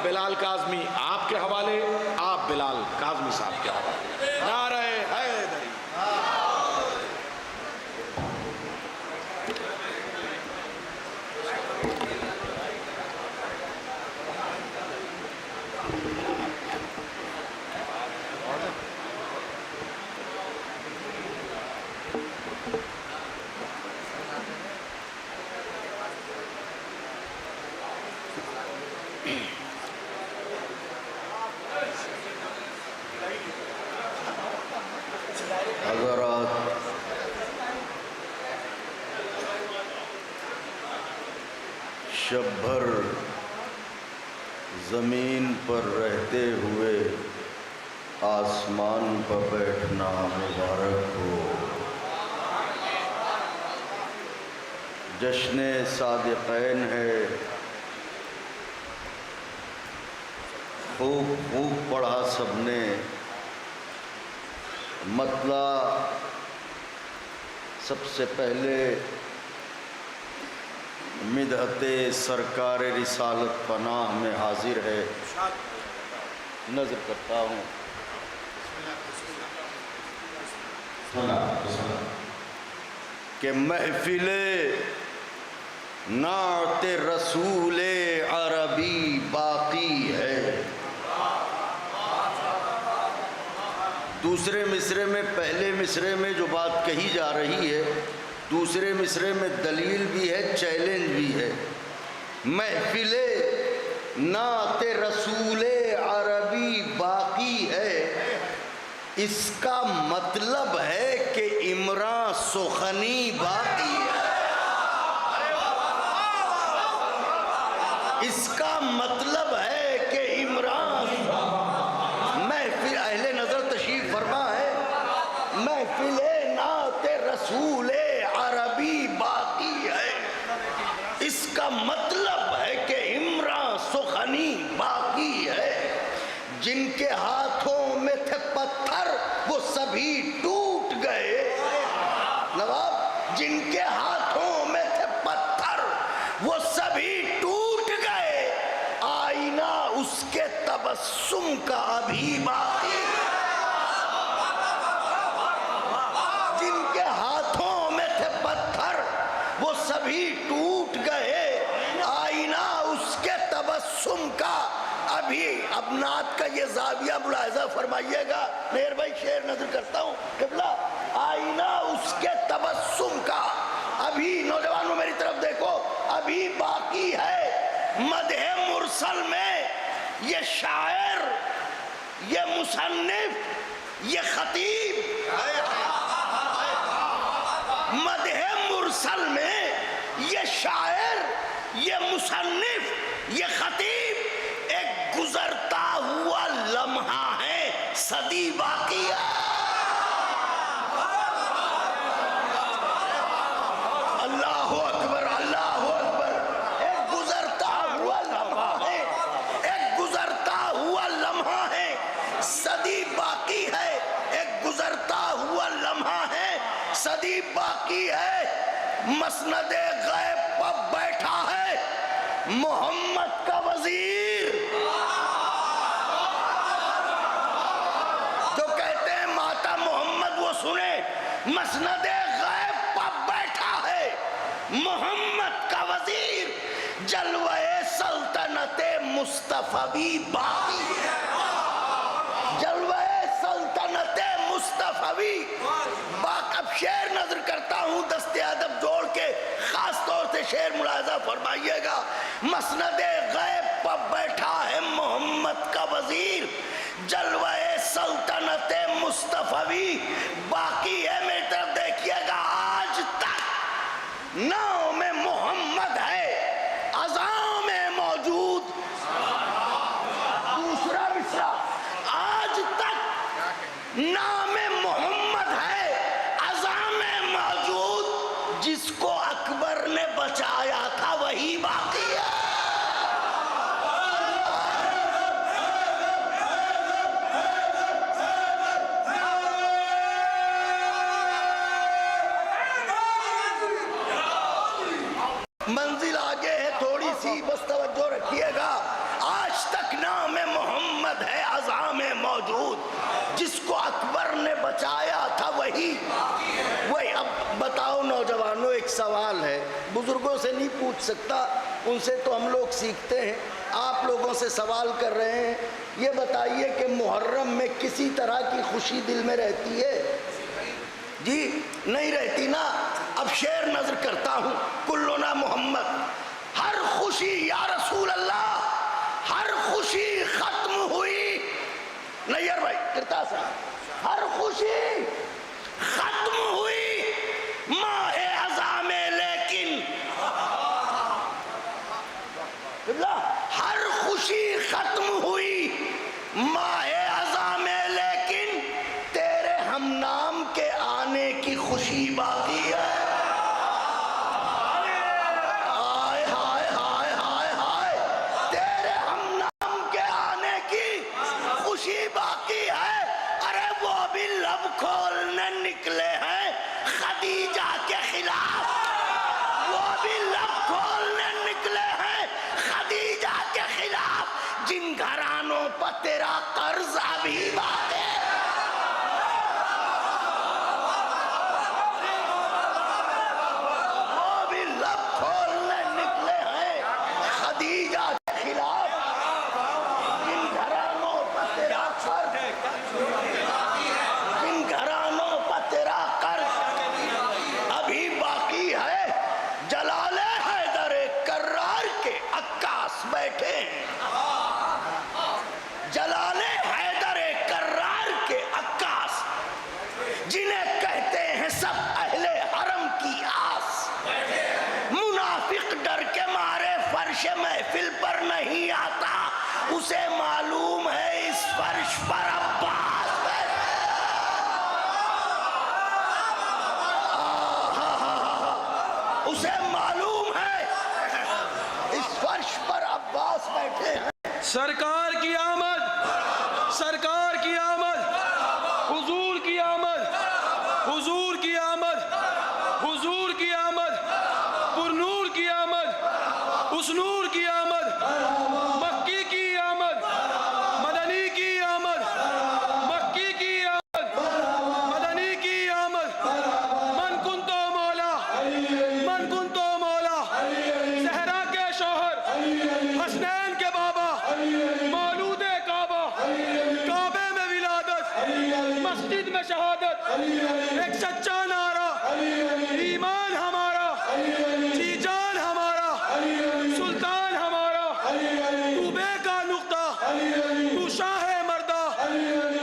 بلال کاظمی آپ کے حوالے، آپ بلال کاظمی صاحب کے حوالے۔ نعرہ حیدری۔ شب بھر زمین پر رہتے ہوئے آسمان پر بیٹھنا مبارک ہو۔ جشن صادقین ہے، خوب خوب پڑھا سب نے، مطلع سب سے پہلے مدحت سرکار رسالت پناہ میں حاضر ہے۔ نظر کرتا ہوں کہ محفل نعت رسول عربی باقی ہے۔ دوسرے مصرے میں، پہلے مصرے میں جو بات کہی جا رہی ہے، دوسرے مصرے میں دلیل بھی ہے، چیلنج بھی ہے۔ محفل نعت رسول عربی باقی ہے، اس کا مطلب ہے کہ عمران سخنی باقی ہے۔ اس کا مطلب ہے کہ عمران محفل، اہل نظر تشریف فرما ہے، محفل نعت رسول عربی باقی ہے، اس کا مطلب ہے کہ عمران سخنی باقی ہے۔ جن کے ہاتھوں میں تھے پتھر وہ سبھی ٹوٹ گئے۔ نواب، جن کے ہاتھوں میں تھے پتھر وہ سبھی ٹوٹ گئے، آئینہ اس کے تبسم کا ابھی باقی ہے۔ جن کے ہاتھوں میں تھے پتھر وہ سبھی ٹوٹ گئے، آئینہ اس کے تبسم کا ابھی۔ اب نعت کا یہ زاویہ ملاحظہ فرمائیے گا، مہر بھائی شعر نظر کرتا ہوں قبلہ، آئینہ اس کے تبسم کا ابھی، نوجوانوں میری طرف دیکھو، ابھی باقی ہے۔ مدح مرسل میں یہ شاعر، یہ مصنف، یہ خطیب، مدح مرسل میں یہ شاعر، یہ مصنف، یہ خطیب ایک گزرتا ہوا لمحہ ہے، صدی باقی ہے۔ اللہ اکبر، اللہ اکبر۔ ایک گزرتا ہوا لمحہ ہے، ایک گزرتا ہوا لمحہ ہے، صدی باقی ہے۔ ایک گزرتا ہوا لمحہ ہے، صدی باقی ہے۔ مسند غیب پر بیٹھا ہے محمد کا وزیر، جو کہتے ہیں ماتا محمد وہ سنے، مسند غیب پر بیٹھا ہے محمد کا وزیر، جلوہ سلطنت مصطفی باقی ہے۔ جلوہ سلطنت مصطفی باقی۔ اب شعر نظر کرتا ہوں دست ادب جوڑ کے، خاص طور سے شعر ملاحظہ فرمائیے گا۔ مسند غیب پر بیٹھا ہے محمد کا وزیر، جلوہ سلطنت مصطفی باقی ہے۔ میری طرف دیکھیے گا، آج تک نام محمد ہے، اذان میں موجود۔ دوسرا مصرع، آج تک نام محمد ہے، اذان میں موجود، جس کو اکبر نے بچایا تھا وہی باقی ہے۔ منزل آگے ہے تھوڑی سی، بس توجہ رکھیے گا۔ آج تک نے بچایا تھا وہی اب بتاؤ نوجوانوں، ایک سوال ہے، بزرگوں سے نہیں پوچھ سکتا، ان سے تو ہم لوگ سیکھتے ہیں، آپ لوگوں سے سوال کر رہے ہیں، یہ بتائیے کہ محرم میں کسی طرح کی خوشی دل میں رہتی ہے؟ جی نہیں رہتی نا۔ اب شعر نظر کرتا ہوں، کلنا محمد، ہر خوشی یا رسول اللہ، ہر خوشی ختم ہوئی، نیئر بھائی کرتا صاحب، ہر خوشی ختم ہوئی ماہ ازاں میں، لیکن ہر خوشی ختم ہوئی ماہ ازاں میں، لیکن تیرے ہم نام کے آنے کی خوشی باقی ہے۔ ہائے ہائے ہائے ہائے ہائے، تیرے ہم نام کے آنے کی خوشی باقی ہے۔ ارے وہ بھی لب کھولنے نکلے ہیں خدیجہ کے خلاف، وہ بھی لب کھولنے نکلے ہیں خدیجہ کے خلاف، جن گھرانوں پر تیرا قرض ابھی باقی ہے۔ وہ بھی لب کھولنے نکلے ہیں خدیجہ کے خلاف، جن گھرانوں پر تیرا قرض، جن گھرانوں پر تیرا قرض ابھی باقی ہے۔ جلال حیدر کرار کے عکاس بیٹھے ہیں، جلال حیدر کرار کے عکاس، جنہیں کہتے ہیں سب اہل حرم کی آس، منافق ڈر کے مارے فرش محفل پر نہیں آتا، اسے معلوم ہے اس فرش پر عباس بیٹھے۔ اسے معلوم ہے اس فرش پر عباس بیٹھے ہیں۔ سرکار کی آمد، سرکار کی آمد، حضور کی آمد، حضور کی آمد، حضور کی آمد، پرنور کی آمد، اس نور کی آمد، مکی کی آمد، مدنی کی آمد، مکی کی آمد، مدنی کی آمد، من کنتو مولا، من کنتو مولا، زہرا کے شوہر، حسنین کے بابا، مولود کعبہ، کعبے میں ولادت، مسجد میں شہادت، ایک سچا نعرہ، ایمان ہمارا، جی جان ہمارا، سلطان ہمارا، تو بے کا نقطہ، تو شاہ مردہ،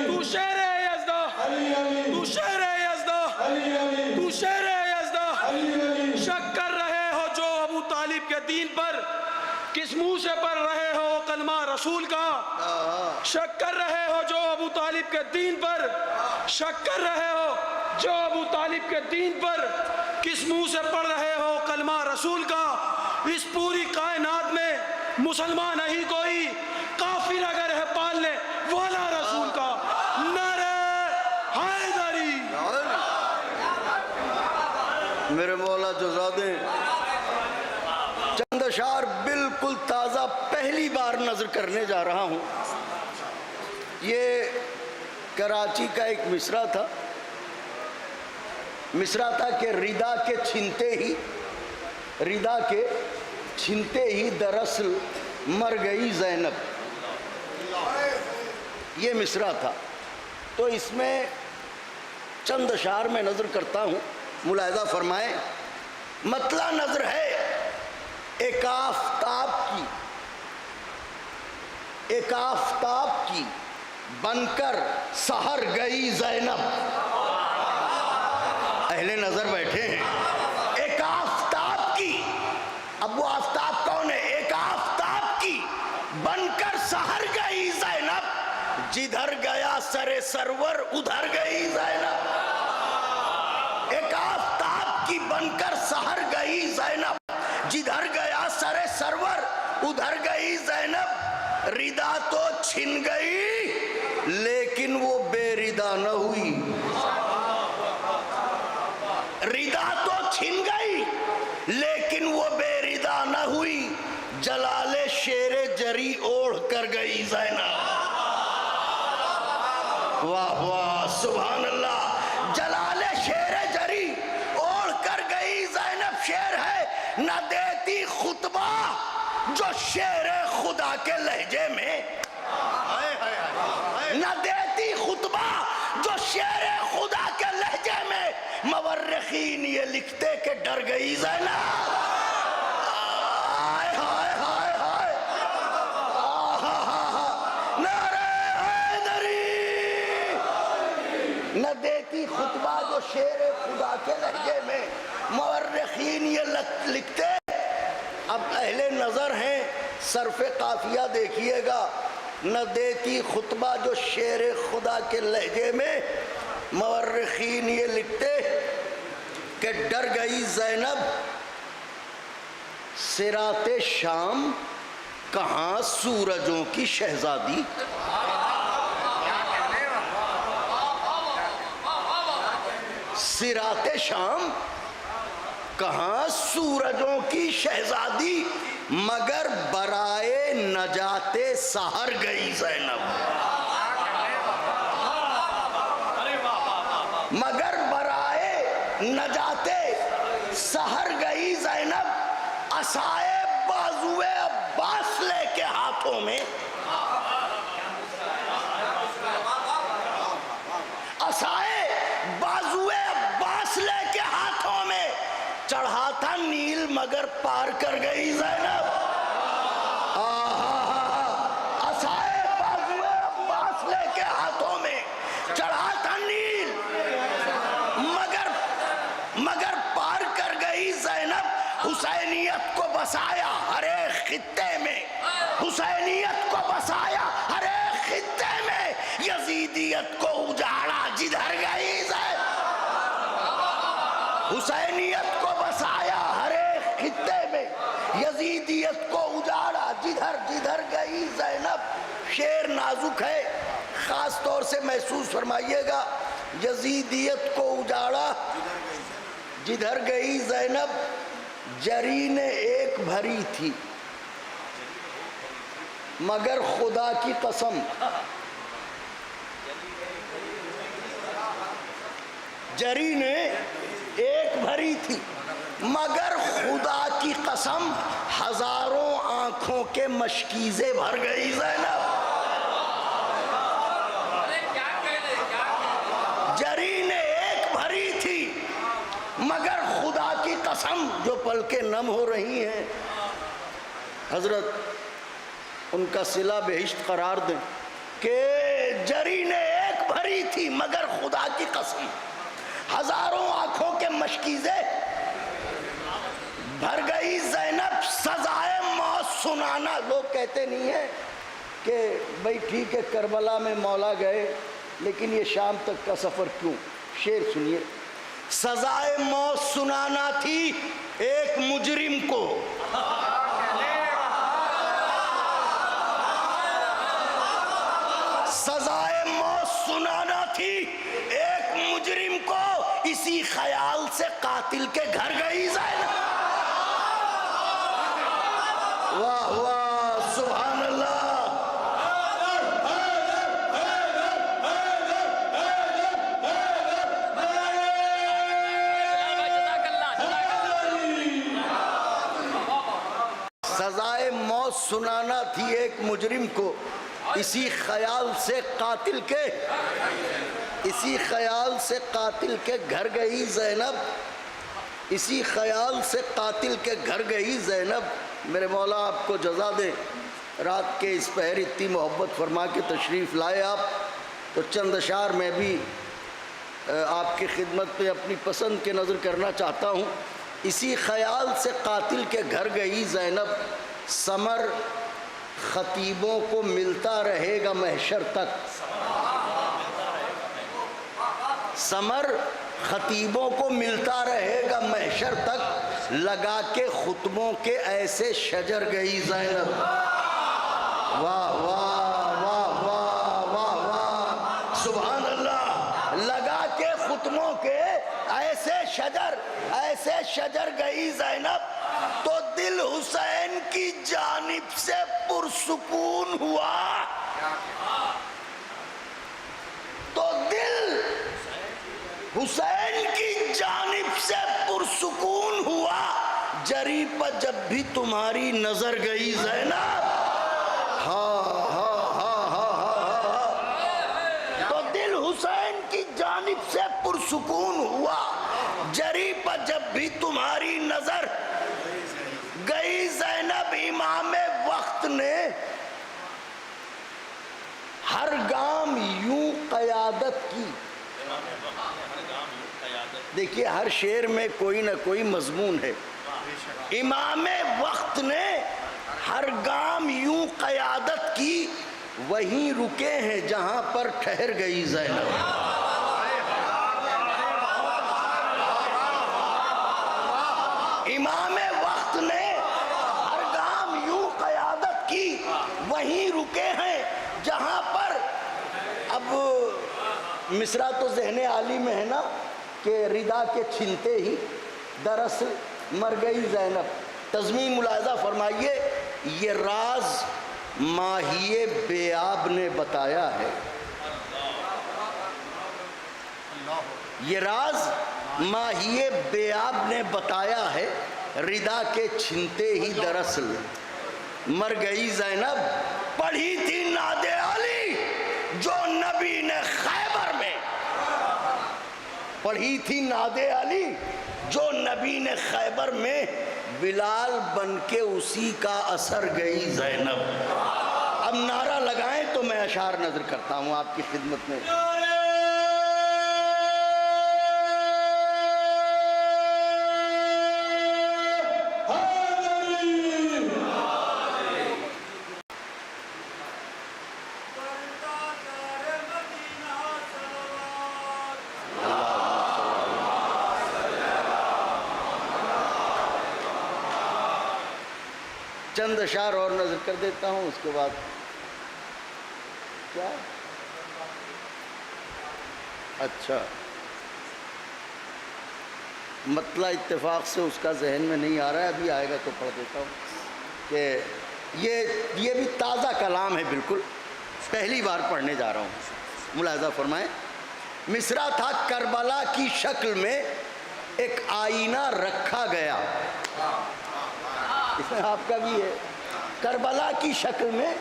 تو شیر یزدہ، تو شیر یزدہ، تو شیر یزدہ۔ شک کر رہے ہو جو ابو طالب کے دین پر، کس منہ سے پڑھ رہے ہو وہ کلمہ رسول کا؟ شک کر رہے ہو جو ابو طالب کے دین پر، شک کر رہے ہو جو ابو طالب کے دین پر، کس منہ سے پڑھ رہے ہو کلمہ رسول کا؟ اس پوری کائنات میں مسلمان نہیں کوئی، کافر اگر ہے پالنے والا رسول کا۔ نعرہ حیدری۔ میرے مولا جزادیں، چند اشعار بالکل تازہ پہلی بار نظر کرنے جا رہا ہوں۔ یہ کراچی کا ایک مصرع تھا، مصرع تھا کہ ردا کے چھنتے ہی، ردا کے چھنتے ہی دراصل مر گئی زینب، یہ مصرع تھا۔ تو اس میں چند اشعار میں نظر کرتا ہوں، ملاحظہ فرمائیں۔ مطلع نظر ہے ایک آفتاب کی، ایک آفتاب کی بن کر سحر گئی زینب، اہل نظر بیٹھے ہیں، ایک آفتاب کی، اب وہ آفتاب کون ہے؟ ایک آفتاب کی بن کر سحر گئی زینب، جدھر گیا سر سرور ادھر گئی زینب، ایک آفتاب کی بن کر سحر گئی زینب، جدھر گیا سر سرور ادھر گئی زینب، ردا تو چھن گئی لیکن وہ بے ردا نہ ہوئی، ردا تو چھن گئی لیکن وہ بے ردا نہ ہوئی، جلال شیر جری اوڑھ کر گئی زینب، واہ واہ سبحان اللہ. جلال شیر جری اوڑھ کر گئی زینب شیر ہے نہ دیتی خطبہ جو شیر خدا کے لہجے میں, نہ دیتی خطبہ جو شیر خدا کے لہجے میں. مورخین یہ لکھتے کہ ڈر گئی زینب. نہ دیتی خطبہ جو شیر خدا کے لہجے میں. مورخین یہ لکھتے, اب اہل نظر ہیں صرف قافیہ دیکھیے گا, نہ دیتی خطبہ جو شیر خدا کے لہجے میں. مورخین یہ لکھتے کہ ڈر گئی زینب صراط شام کہاں سورجوں کی شہزادی. صراط شام کہاں سورجوں کی شہزادی مگر برائے نجات سحر گئی زینب. مگر برائے نجات سحر گئی زینب. عصائے بازوئے عباس لے کے ہاتھوں میں, عصائے بازوئے عباس لے کے ہاتھوں میں چڑھا تھا نیل مگر پار کر گئی زینب. عصائے بازوئے عباس لے کے ہاتھوں میں چڑھا تھا نیل مگر پار کر گئی زینب. حسینیت کو بسایا ہر ایک خطے میں, حسینیت کو بسایا ہر ایک خطے میں. یزیدیت کو اجاڑا جدھر گئی زینب. حسینیت کو بسایا ہر ایک خطے میں, یزیدیت کو اجاڑا جدھر جدھر گئی زینب. شعر نازک ہے, خاص طور سے محسوس فرمائیے گا. یزیدیت کو اجاڑا جدھر گئی زینب. جری نے ایک بھری تھی مگر خدا کی قسم, جری نے ایک بھری تھی مگر خدا کی قسم ہزاروں آنکھوں کے مشکیزے بھر گئی زینب. جری نے ایک بھری تھی مگر خدا کی قسم جو پلکیں نم ہو رہی ہیں حضرت ان کا صلہ بہشت قرار دیں کہ جری نے ایک بھری تھی مگر خدا کی قسم ہزاروں آنکھوں کے مشکیزے بھر گئی زینب. سزائے موت سنانا, لوگ کہتے نہیں ہیں کہ بھئی ٹھیک ہے کربلا میں مولا گئے لیکن یہ شام تک کا سفر کیوں. شعر سنیے. سزائے موت سنانا تھی ایک مجرم کو, سزائے موت سنانا تھی ایک مجرم کو, اسی خیال سے قاتل کے گھر گئی زینب. واہ واہ سبحان اللہ. سزائے موت سنانا تھی ایک مجرم کو, اسی خیال سے قاتل کے, اسی خیال سے قاتل کے گھر گئی زینب. اسی خیال سے قاتل کے گھر گئی زینب. میرے مولا آپ کو جزا دے, رات کے اس پہر اتنی محبت فرما کے تشریف لائے آپ, تو چند اشعار میں بھی آپ کی خدمت پہ اپنی پسند کے نظر کرنا چاہتا ہوں. اسی خیال سے قاتل کے گھر گئی زینب. ثمر خطیبوں کو ملتا رہے گا محشر تک, ثمر خطیبوں کو ملتا رہے گا محشر تک. لگا کے خطبوں کے ایسے شجر گئی زینب. واہ واہ واہ واہ واہ واہ سبحان اللہ. لگا کے خطبوں کے ایسے شجر گئی زینب. تو دل حسین کی جانب سے پرسکون ہوا, حسین کی جانب سے پرسکون ہوا جری پر جب بھی تمہاری نظر گئی زینب. تو دل حسین کی جانب سے پرسکون ہوا جری پر جب بھی تمہاری نظر گئی زینب. امام وقت نے ہر گام یوں قیادت کی. دیکھیے ہر شعر میں کوئی نہ کوئی مضمون ہے. امام وقت نے ہر گام یوں قیادت کی وہیں رکے ہیں جہاں پر ٹھہر گئی زینب. امام وقت نے ہر گام یوں قیادت کی وہیں رکے ہیں جہاں پر. اب مصرع تو ذہن عالی میں ہے نا کہ ردا کے چھنتے ہی دراصل مر گئی زینب. تضمین ملاحظہ فرمائیے یہ راز ماہی بیاب نے بتایا ہے. یہ راز ماہی بیاب نے بتایا ہے ردا کے چھنتے ہی دراصل مر گئی زینب. پڑھی تھی نعت علی جو نبی نے خیبر میں. پڑھی تھی نعت علی جو نبی نے خیبر میں بلال بن کے اسی کا اثر گئی زینب. اب نعرہ لگائیں تو میں اشعار نظر کرتا ہوں آپ کی خدمت میں. چند اشعار اور نظر کر دیتا ہوں اس کے بعد کیا اچھا مطلع اتفاق سے اس کا ذہن میں نہیں آ رہا ہے, ابھی آئے گا تو پڑھ دیتا ہوں کہ یہ بھی تازہ کلام ہے, بالکل پہلی بار پڑھنے جا رہا ہوں. ملاحظہ فرمائیں. مصرع تھا کربلا کی شکل میں ایک آئینہ رکھا گیا. اس میں آپ کا بھی ہے. کربلا کی شکل میں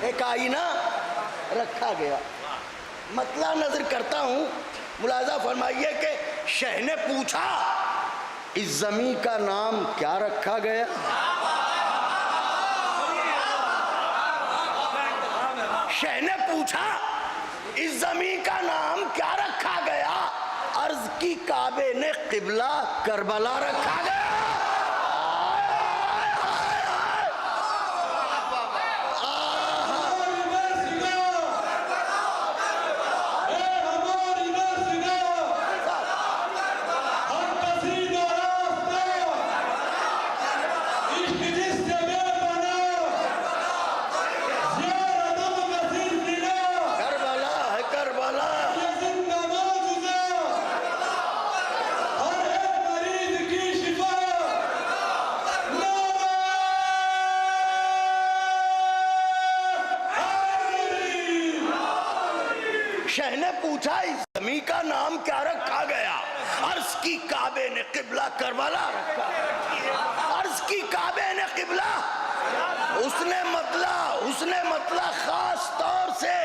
ایک آئینہ رکھا گیا. مطلع نظر کرتا ہوں. ملاحظہ فرمائیے کہ شہ نے پوچھا اس زمین کا نام کیا رکھا گیا. شہ نے پوچھا اس زمین کا نام کیا رکھا گیا. عرض کی کعبے نے قبلہ کربلا رکھا گیا. شہ نے پوچھا اس زمین کا نام کیا رکھا گیا. عرض کی کعبے نے قبلہ کربلا رکھا. عرض کی کعبے نے قبلہ. اس نے مطلع خاص طور سے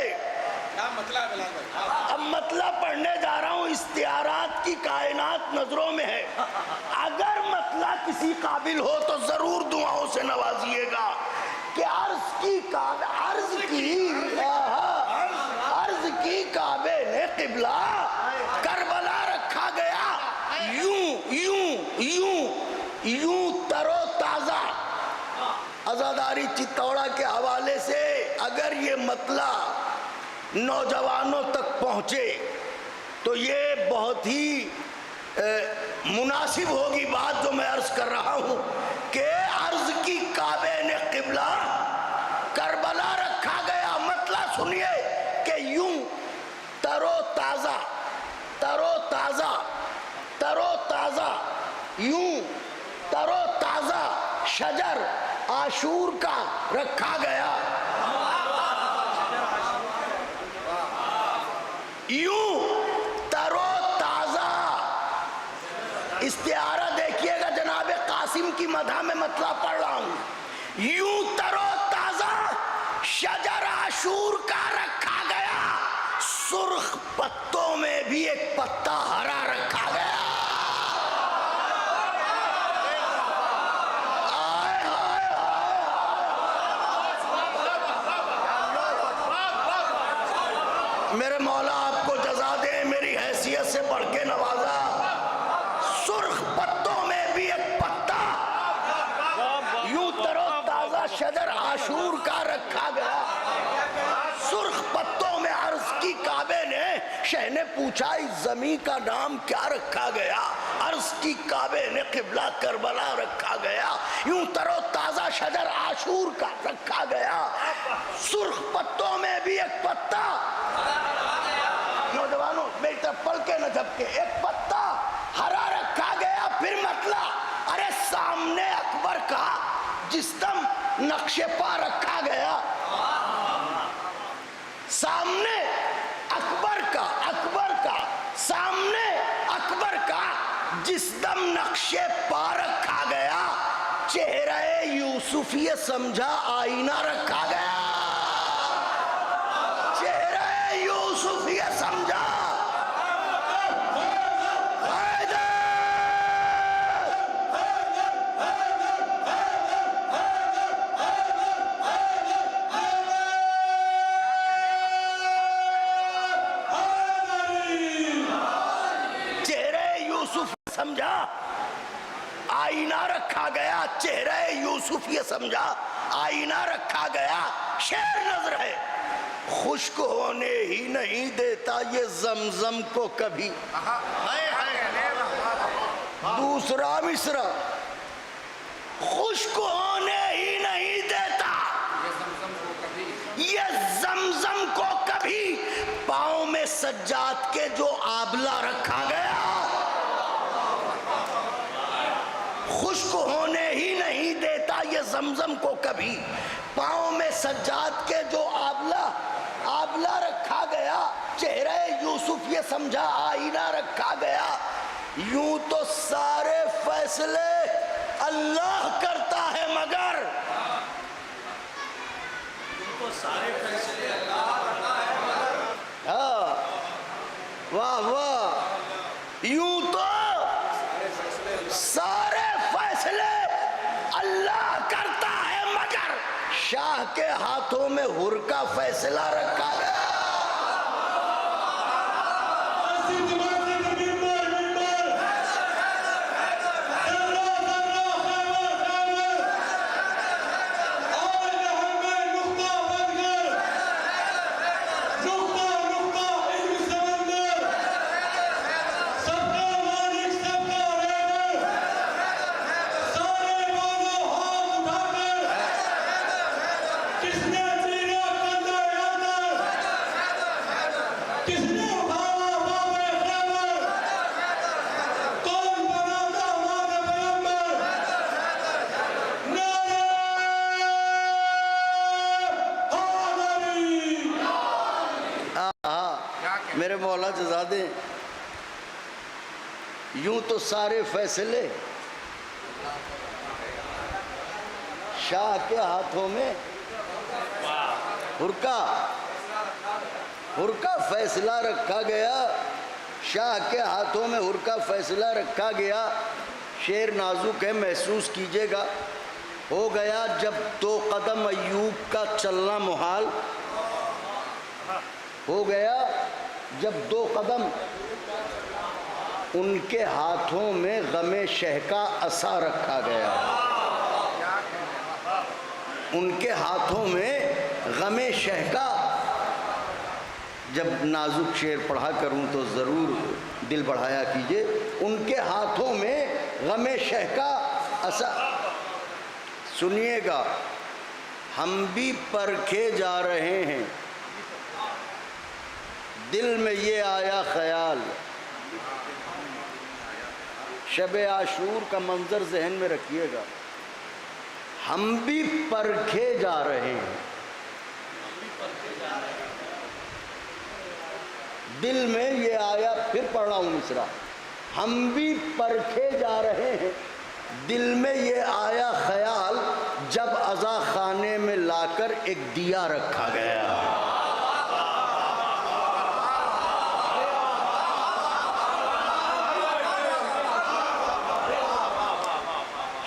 اب مطلع پڑھنے جا رہا ہوں. استعارات کی کائنات نظروں میں ہے. اگر مطلع کسی قابل ہو تو ضرور دعاؤں سے نوازیے گا کہ عرض کی کعبے نے قبلہ کربلا رکھا گیا. یوں ترو تازہ. عزاداری چتوڑا کے حوالے سے اگر یہ مطلع نوجوانوں تک پہنچے تو یہ بہت ہی مناسب ہوگی بات جو میں عرض کر رہا ہوں کہ عرض کی کعبے نے قبلہ کربلا رکھا گیا. مطلع سنیے کہ یوں ترو تازہ یوں ترو تازہ شجر عاشور کا رکھا گیا. یوں ترو تازہ استعارہ دیکھیے گا جناب قاسم کی مدح میں مطلب پڑھ رہا ہوں. یوں ترو تازہ شجر عاشور کا رکھا گیا, سرخ پتوں میں بھی ایک پتا ہرا رکھا گیا. میرے مولا آپ کو جزا دے, میری حیثیت سے بڑھ کے نوازا. سرخ پتوں میں بھی ایک پتا یوں ترو تازہ شجر عاشور کا رکھا گیا. سرخ پتوں میں عرض کی کعبے نے, شہ نے پوچھا اس زمین کا نام کیا رکھا گیا؟ عرض کی کعبے نے قبلہ کربلا رکھا گیا. یوں ترو تازہ شجر عاشور کا رکھا گیا, سرخ پتوں میں بھی ایک پتا. نوجوانوں میری طرف پڑھ کے نہ جھپکے, ایک پتا ہرا رکھا گیا. پھر مطلب ارے سامنے اکبر کا جس دم نقش پا رکھا گیا, سامنے اکبر کا سامنے اکبر کا جس دم نقش پا رکھا گیا, چہرہ یوسف یہ سمجھا آئینہ رکھا گیا. چہرہ یوسف یہ سمجھا آئینہ رکھا گیا. چہرہ یوسف یہ سمجھا آئینہ رکھا گیا. شعر نظر ہے, خشک ہونے ہی نہیں دیتا یہ زمزم کو کبھی. دوسرا مصرع, خشک ہونے ہی نہیں دیتا یہ زمزم کو کبھی. پاؤں میں سجاد کے جو آبلہ رکھا گیا, خشک ہونے ہی نہیں دیتا یہ زمزم کو کبھی. پاؤں میں سجاد کے جو آبلہ رکھا گیا, چہرہ یوسف یہ سمجھا آئینہ رکھا گیا. یوں تو سارے فیصلے اللہ کرتا ہے مگر واہ واہ. یوں تو سارے فیصلے اللہ کرتا ہے مگر شاہ کے ہاتھوں میں حر کا فیصلہ رکھا گیا. میرے مولا جزا دیں. یوں تو سارے فیصلے شاہ کے ہاتھوں میں حر کا فیصلہ رکھا گیا. شاہ کے ہاتھوں میں حر کا فیصلہ رکھا گیا. شعر نازک ہے, محسوس کیجئے گا. ہو گیا جب 2 قدم ایوب کا چلنا محال, ہو گیا جب 2 قدم ان کے ہاتھوں میں غم شہ کا عصا رکھا گیا. ان کے ہاتھوں میں غم شہ کا, جب نازک شعر پڑھا کروں تو ضرور دل بڑھایا کیجئے. ان کے ہاتھوں میں غم شہ کا عصا. سنیے گا, ہم بھی پرکھے جا رہے ہیں, دل میں یہ آیا خیال. شب عاشور کا منظر ذہن میں رکھیے گا. ہم بھی پرکھے جا رہے ہیں, دل میں یہ آیا. پھر پڑھ رہا ہوں مصرع. ہم بھی پرکھے جا رہے ہیں، دل میں یہ آیا خیال جب عزا خانے میں لا کر ایک دیا رکھا گیا۔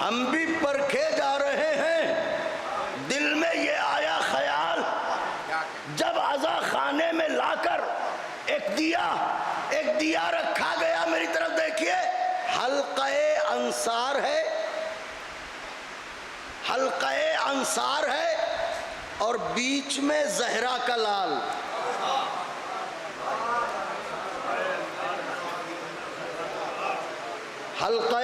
ہم بھی پرکھے جا رہے ہیں، دل میں یہ آیا خیال جب عزا خانے میں لا کر ایک دیا رکھا گیا۔ میری طرف دیکھیے، حلقہ انصار ہے اور بیچ میں زہرا کا لال۔ حلقہ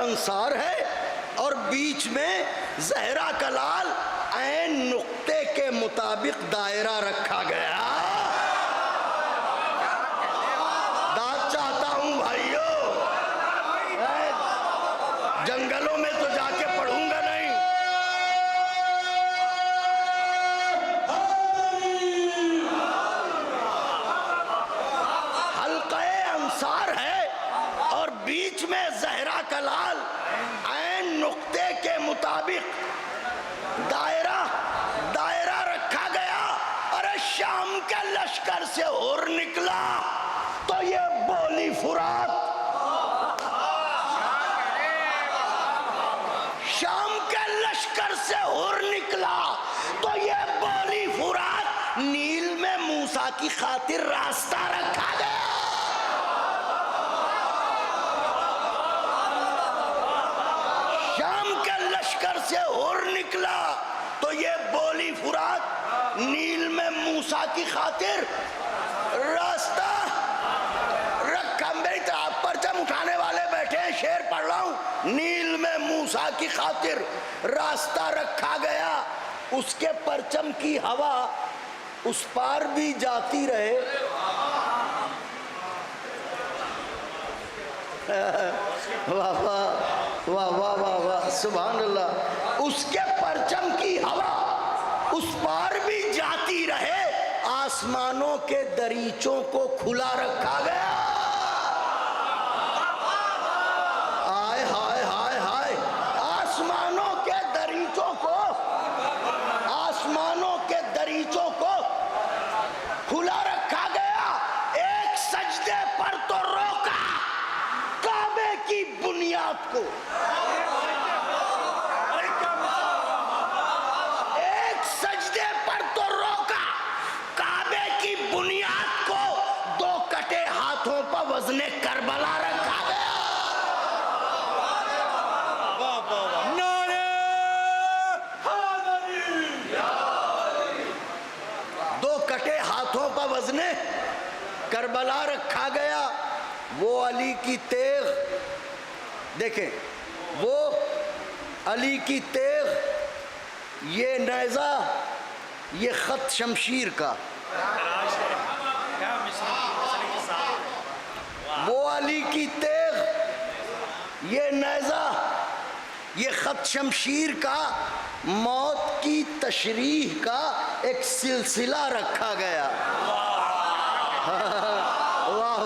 انصار ہے اور بیچ میں زہرا کا لال، عین نقطے کے مطابق دائرہ رکھا گیا۔ داد چاہتا ہوں بھائیوں، جنگلوں میں تو جا کے پڑھوں گا نہیں۔ حلقہ انصار ہے اور بیچ میں زہرا کا لال، عین نقطے کے مطابق دائرہ رکھا گیا۔ ارے شام کے لشکر سے اور نکلا تو یہ بولی فرات، شام کے لشکر سے اور نکلا تو یہ بولی فرات، نیل میں موسیٰ کی خاطر راستہ رکھا گیا۔ شام کے لشکر سے اور نکلا تو یہ بولی فرات، نیل میں موسیٰ کی خاطر راستہ رکھا۔ میری طرف پرچم اٹھانے والے بیٹھے ہیں، شعر پڑھ رہا ہوں۔ نیل میں موسیٰ کی خاطر راستہ رکھا گیا، اس کے پرچم کی ہوا اس پار بھی جاتی رہے۔ واہ واہ واہ واہ واہ واہ، سبحان اللہ۔ اس کے پرچم کی ہوا اس پار بھی جاتی رہے، آسمانوں کے دریچوں کو کھلا رکھا گیا۔ ہائے ہائے ہائے ہائے، آسمانوں کے دریچوں کو کھلا رکھا گیا۔ ایک سجدے پر تو روکا کعبے کی بنیاد کو، ایک سجدے پر تو روکا کعبے کی بنیاد کو، دو کٹے ہاتھوں پر وزن کربلا رکھا گیا۔ دو کٹے ہاتھوں پر وزن کربلا رکھا گیا۔ وہ علی کی تیغ دیکھیں، وہ علی کی تیغ، یہ نیزہ، یہ خط شمشیر کا، وہ علی کی تیغ، یہ نیزہ، یہ خط شمشیر کا، موت کی تشریح کا ایک سلسلہ رکھا گیا۔ واہ واہ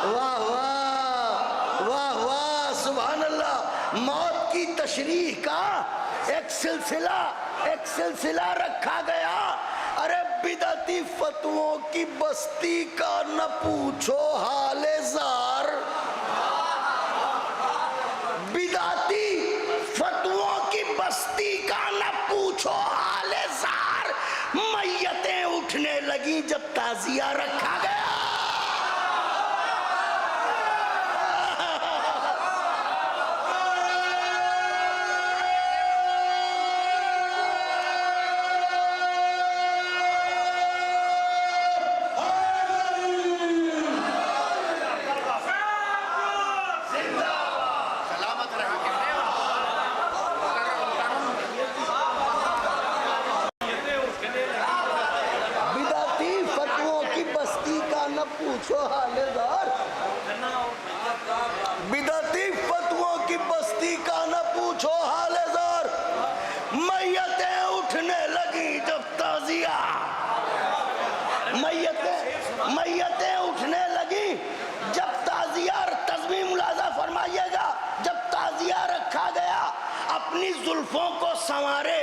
واہ واہ واہ واہ، سبحان اللہ۔ موت کی تشریح کا ایک سلسلہ رکھا گیا۔ ارے بدعتی فتووں کی بستی کا نہ پوچھو حال زار، بدعتی فتووں کی بستی کا نہ پوچھو حال زار، میتیں اٹھنے لگیں جب تعزیہ رکھا گیا۔ پوچھو حال زار، بدعتی فتووں کی بستی کا نہ پوچھو حال زار، میتیں اٹھنے لگی جب تعزیہ اپنی زلفوں کو سنوارے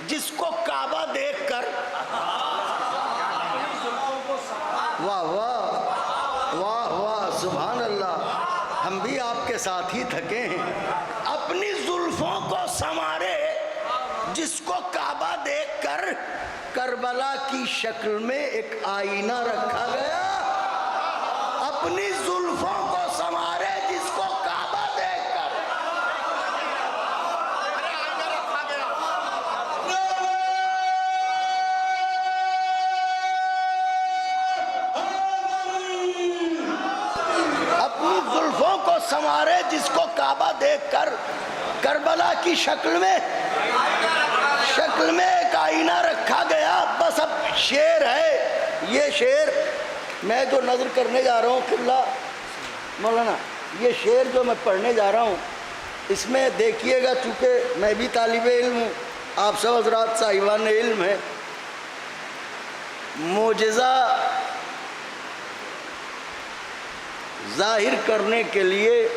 جس کو کعبہ دیکھ کر واہ واہ واہ واہ سبحان اللہ، ہم بھی آپ کے ساتھ ہی تھکے ہیں. اپنی زلفوں کو سنوارے جس کو کعبہ دیکھ کر کربلا کی شکل میں ایک آئینہ رکھا گیا. اپنی زلفوں کو سنوارے جس کو کعبہ دیکھ کر اپنی زلفوں کو سنوارے جس کو کعبہ دیکھ کر کربلا کی شکل میں ایک آئینہ رکھا گیا. بس اب شعر ہے، یہ شعر میں جو نظر کرنے جا رہا ہوں قبلہ مولانا، یہ شعر جو میں پڑھنے جا رہا ہوں اس میں دیکھیے گا، چونکہ میں بھی طالب علم ہوں، آپ سب حضرات صاحبان علم ہیں. معجزہ ظاہر کرنے کے لیے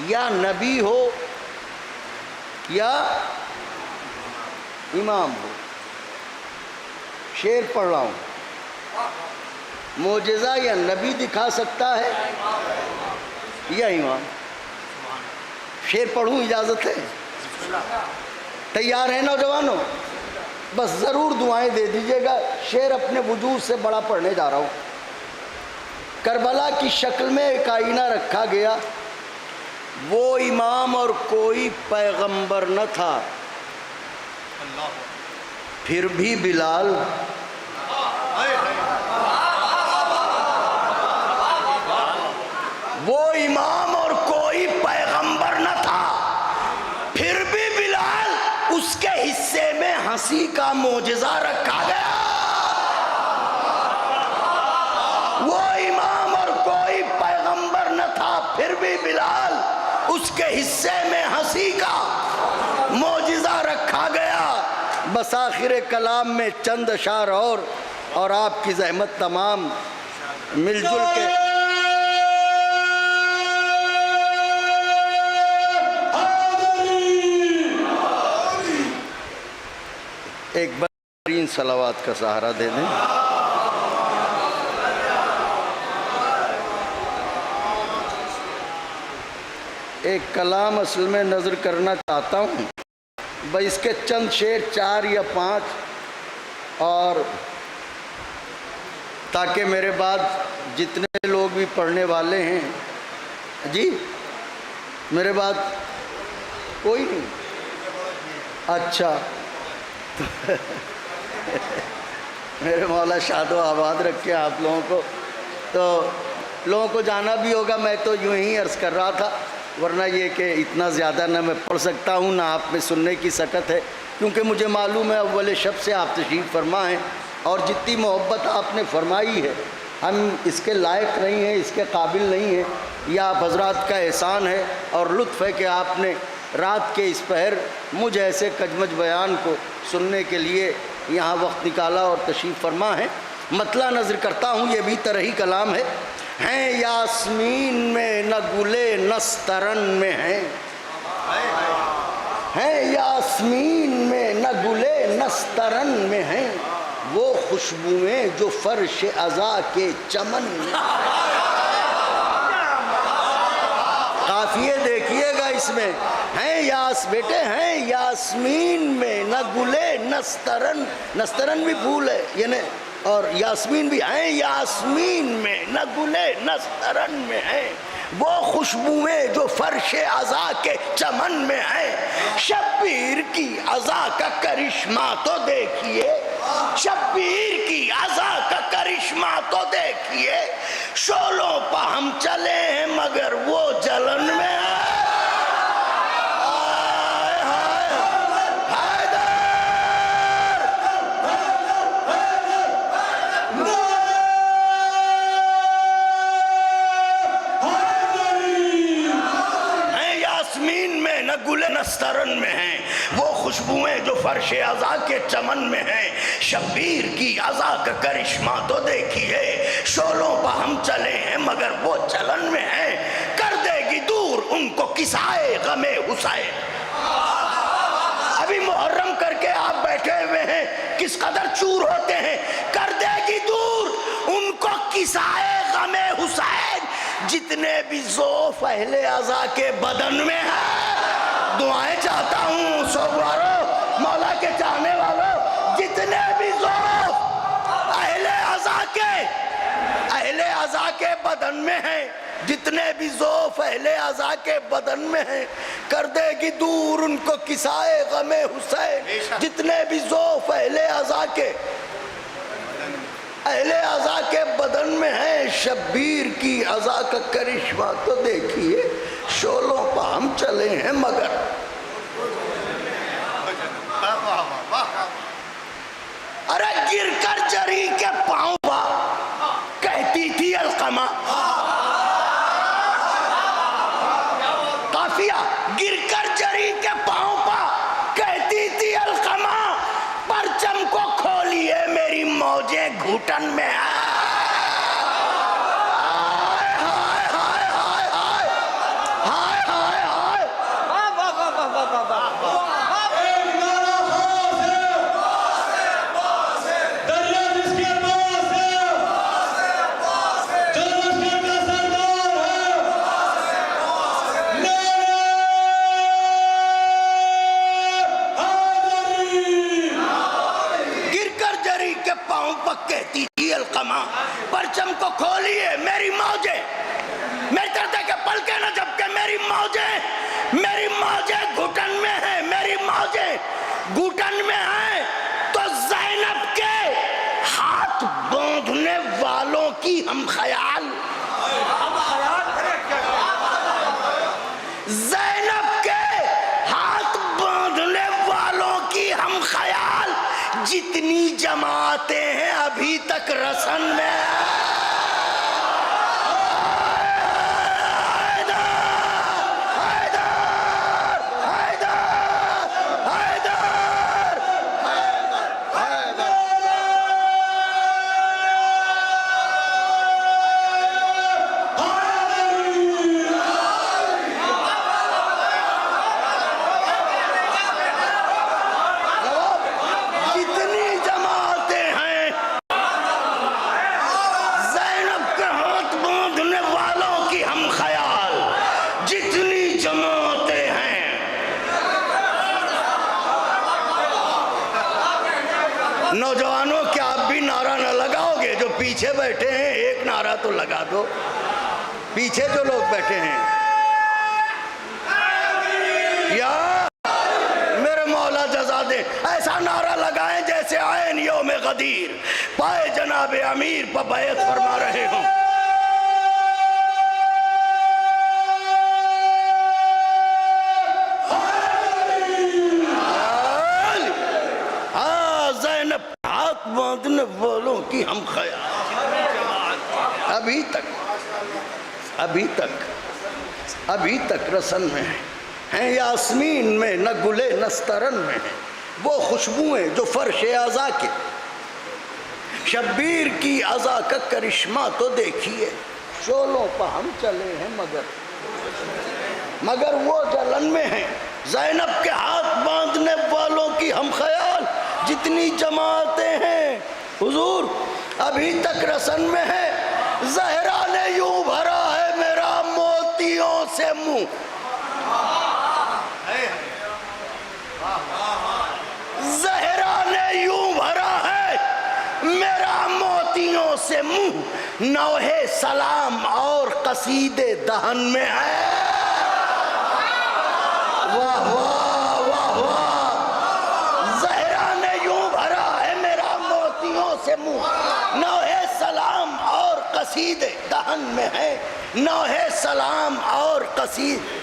یا نبی ہو یا امام ہو. شعر پڑھ رہا ہوں. معجزہ یا نبی دکھا سکتا ہے یا امام. شعر پڑھوں، اجازت ہے؟ تیار ہیں نوجوانوں؟ بس ضرور دعائیں دے دیجیے گا. شعر اپنے وجود سے بڑا پڑھنے جا رہا ہوں. کربلا کی شکل میں ایک آئینہ رکھا گیا، وہ امام اور کوئی پیغمبر نہ تھا، پھر بھی بلال وہ امام اور کوئی پیغمبر نہ تھا، پھر بھی بلال اس کے حصے میں ہنسی کا معجزہ رکھا گیا. وہ امام اور کوئی پیغمبر نہ تھا، پھر بھی بلال اس کے حصے میں ہنسی کا معجزہ رکھا گیا. بس آخر کلام میں چند اشعار اور آپ کی زحمت تمام مل جل کے ایک بہترین صلوات کا سہارا دے دیں. ایک کلام اصل میں نظر کرنا چاہتا ہوں، بھائی اس کے چند شعر 4 یا 5، اور تاکہ میرے بعد جتنے لوگ بھی پڑھنے والے ہیں، جی میرے بعد کوئی نہیں، اچھا میرے مولا شاد و آباد رکھے آپ لوگوں کو. تو لوگوں کو جانا بھی ہوگا. میں تو یوں ہی عرض کر رہا تھا، ورنہ یہ کہ اتنا زیادہ نہ میں پڑھ سکتا ہوں نہ آپ میں سننے کی سکت ہے، کیونکہ مجھے معلوم ہے اول شب سے آپ تشریف فرما ہیں، اور جتنی محبت آپ نے فرمائی ہے ہم اس کے لائق نہیں ہیں، اس کے قابل نہیں ہیں. یہ آپ حضرات کا احسان ہے اور لطف ہے کہ آپ نے رات کے اس پہر مجھ ایسے کجمج بیان کو سننے کے لیے یہاں وقت نکالا اور تشریف فرما ہے. مطلع نظر کرتا ہوں، یہ بھی طرحی کلام ہے. ہیں یاسمین میں نہ گلے نسترن میں ہیں یاسمین میں نہ گلے نسترن میں ہیں، وہ خوشبوئیں جو فرش عزا کے چمن میں. قافیے دیکھیے گا اس میں، ہیں بیٹے ہیں یاسمین میں نہ گلے نسترن، نسترن بھی پھول ہے یعنی، اور یاسمین بھی ہیں یاسمین میں نہ گلے نسترن میں ہیں، وہ خوشبوئیں جو فرش عزا کے چمن میں ہیں. شبیر کی عزا کا کرشمہ تو دیکھیے، شبیر کی عزا کا کرشمہ تو دیکھیے، شعلوں پہ ہم چلے ہیں مگر وہ جلن میں ہے. نسترن میں ہیں، وہ خوشبوئیں جو فرش عزا کے چمن میں ہیں. شبیر کی عزا کا کرشمہ تو دیکھیے، شعلوں پہ ہم چلے ہیں مگر وہ چلن میں ہیں. کر دے گی دور ان کو کسائے غم حسین. ابھی محرم کر کے آپ بیٹھے ہوئے ہیں, کس قدر چور ہوتے ہیں. کر دے گی دور ان کو کسائے غم حسین, جتنے بھی ذوف اہل عزا کے بدن میں ہیں. دعائیں چاہتا ہوں سوگوارو, مولا کے چاہنے والوں, جتنے بھی ذوف اہل عزا کے بدن میں ہیں, جتنے بھی ذوف اہل عزا کے بدن میں ہیں, کر دے گی دور ان کو کسائے غم حسین. جتنے بھی ذوف اہل عزا کے بدن میں ہیں, شبیر کی عزا کا کرشمہ تو دیکھیے, شولوں پہ ہم چلے ہیں مگر. ارے گر کر جری کے پاؤں پا کہتی تھی القمہ, قافیہ گر کر جری کے پاؤں پا کہتی تھی القمہ, پرچم کو کھولیے میری موجیں گھٹن میں. کہتی تھی القمہ, پرچم کو کھولیے میری موجیں, میری طرح کہ پلکے نہ جھپکے میری موجیں گھٹن میں ہیں, میری موجیں گھٹن میں ہیں. تو زینب کے ہاتھ باندھنے والوں کی ہم خیال, زینب کے ہاتھ باندھنے والوں کی ہم خیال, جتنی جماعتیں ہیں ابھی تک رسن میں. نوجوانوں کیا آپ بھی نعرہ نہ لگاؤ گے؟ جو پیچھے بیٹھے ہیں ایک نعرہ تو لگا دو, پیچھے جو لوگ بیٹھے ہیں. یا میرے مولا جزا دے, ایسا نعرہ لگائیں جیسے عین یوم غدیر پائے جناب امیر پہ بیعت فرما رہے ہوں. باندھنے والوں کی ہم خیال, ابھی تک رسن میں ہیں, یاسمین میں نہ گلے نسترن میں ہیں وہ خوشبوئیں جو فرش عزا کے. شبیر کی عزا کا کرشمہ تو دیکھیے, شولوں پہ ہم چلے ہیں مگر وہ جلن میں ہیں. زینب کے ہاتھ باندھنے والوں کی ہم خیال, جتنی جماعتیں ہیں حضور ابھی تک رسن میں ہے. زہرا نے یوں بھرا ہے میرا موتیوں سے منہ, زہرا نے یوں بھرا ہے میرا موتیوں سے منہ, نوحے سلام اور قصیدے دہن میں ہے. واہ واہ واہ واہ, زہرا نے یوں بھرا ہے میرا موتیوں سے منہ, نوحے سلام اور قصیدے دہن میں ہے, نوحے سلام اور قصیدے.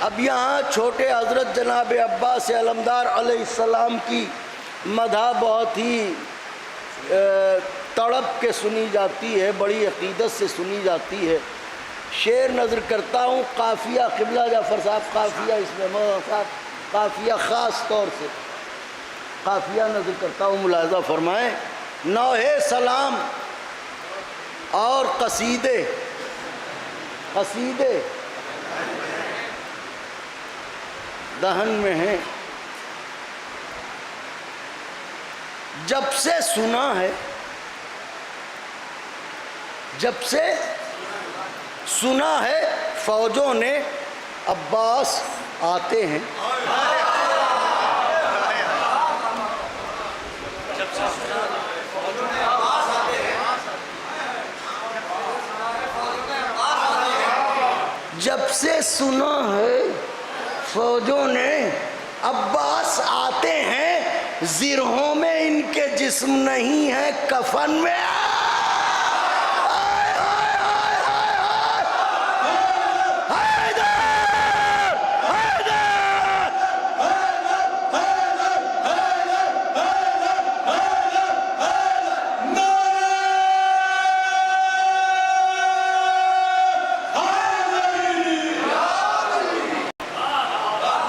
اب یہاں چھوٹے حضرت جناب عباس علمدار علیہ السلام کی مدح بہت ہی تڑپ کے سنی جاتی ہے, بڑی عقیدت سے سنی جاتی ہے. شعر نظر کرتا ہوں, قافیہ قبلہ جعفر صاحب قافیہ, اس میں قافیہ خاص طور سے قافیہ نظر کرتا ہوں, ملاحظہ فرمائیں. نوحے سلام اور قصیدے دہن میں ہیں، جب سے سنا ہے، جب سے سنا ہے فوجوں نے عباس آتے ہیں، جب سے سنا ہے فوجوں نے عباس آتے ہیں، زرہوں میں ان کے جسم نہیں ہے، کفن میں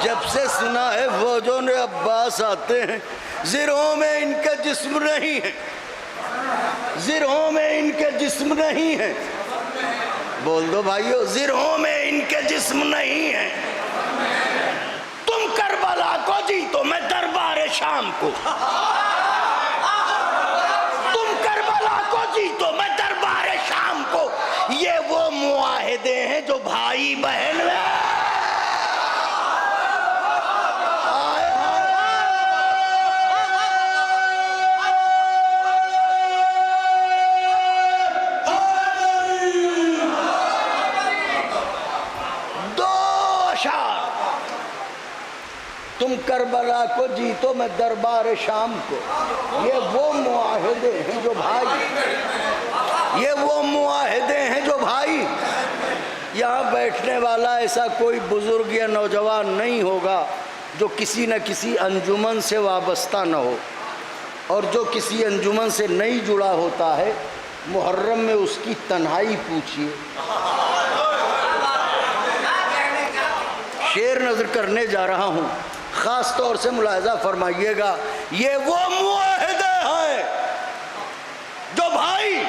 جب سے سنا ہے فوجوں نے عباس آتے ہیں، زرہوں میں ان کے جسم نہیں ہے، زرہوں میں ان کے جسم نہیں ہے، بول دو بھائیو، زرہوں میں ان کے جسم نہیں ہے، تم کربلا کو جیتو میں دربار شام کو، تم کربلا کو جیتو میں دربار شام کو، یہ وہ معاہدے ہیں جو بھائی بہن میں تم کربلا کو جیتو میں دربار شام کو، یہ وہ معاہدے ہیں جو بھائی، یہ وہ معاہدے ہیں جو بھائی، یہاں بیٹھنے والا ایسا کوئی بزرگ یا نوجوان نہیں ہوگا جو کسی نہ کسی انجمن سے وابستہ نہ ہو، اور جو کسی انجمن سے نہیں جڑا ہوتا ہے، محرم میں اس کی تنہائی پوچھئے۔ شعر نظر کرنے جا رہا ہوں، خاص طور سے ملاحظہ فرمائیے گا، یہ وہ معاہدے ہیں جو بھائی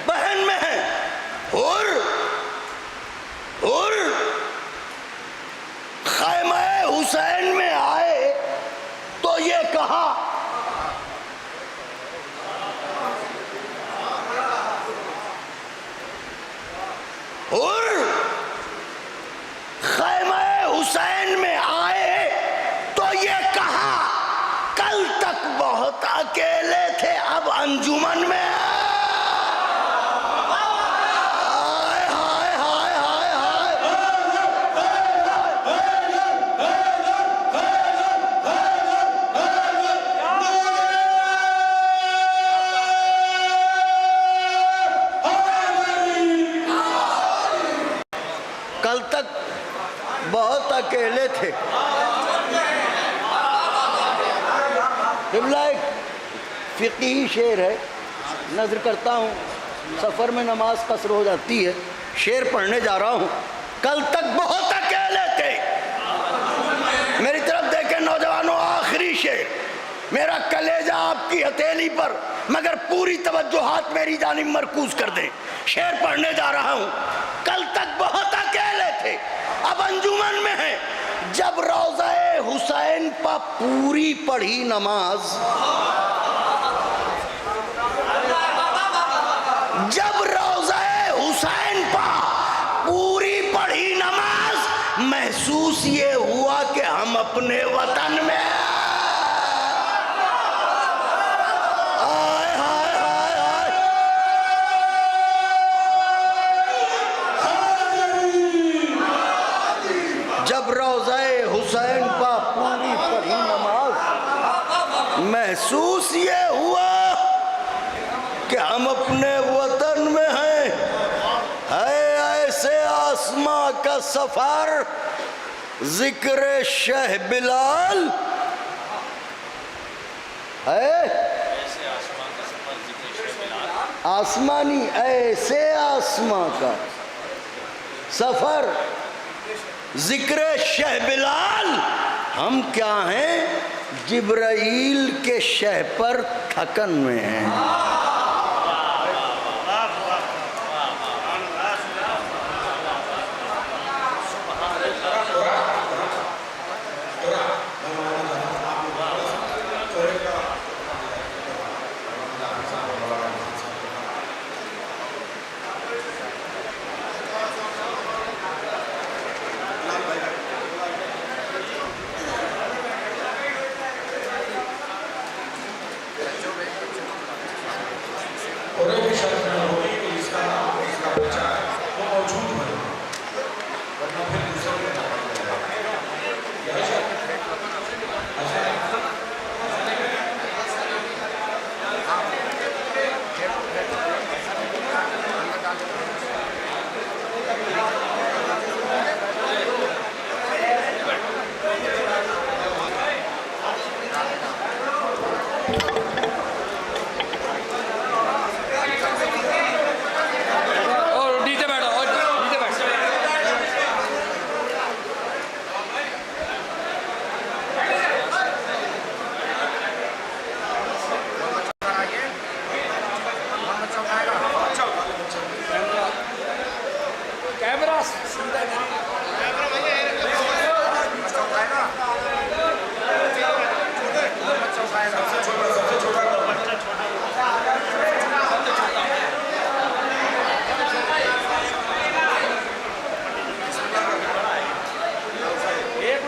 بہن میں ہیں۔ اور خیمہ حسین میں آئے تو یہ کہا حسین میں آئے تو یہ کہا، کل تک بہت اکیلے تھے اب انجمن میں کل تک بہت اکیلے تھے۔ قبلہ ایک فقہی شعر ہے، نظر کرتا ہوں، سفر میں نماز قصر ہو جاتی ہے، شعر پڑھنے جا رہا ہوں۔ کل تک بہت اکیلے تھے، میری طرف دیکھیں نوجوانوں، آخری شعر، میرا کلیجہ آپ کی ہتھیلی پر، مگر پوری توجہات میری جانب مرکوز کر دیں، شعر پڑھنے جا رہا ہوں۔ کل تک بہت اکیلے تھے اب انجمن میں ہیں، جب روضہ حسین پا پوری پڑھی نماز، جب روضہ حسین پا پوری پڑھی نماز، محسوس یہ ہوا کہ ہم اپنے وطن میں محسوس یہ ہوا کہ ہم اپنے وطن میں ہیں۔ ہے ایسے آسماں کا سفر ذکر شہ بلال، ہے آسمانی ایسے آسماں کا سفر ذکر شہ بلال، ہم کیا ہیں جبرائیل کے شہ پر تھکن میں ہیں۔